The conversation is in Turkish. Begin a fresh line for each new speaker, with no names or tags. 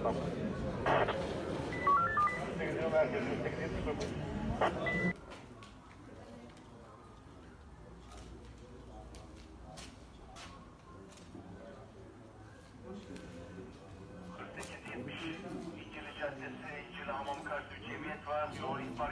Tamam.
İkili Caddesi, İkili Hamam Kartı Cemiyet var. Yoğun ihbar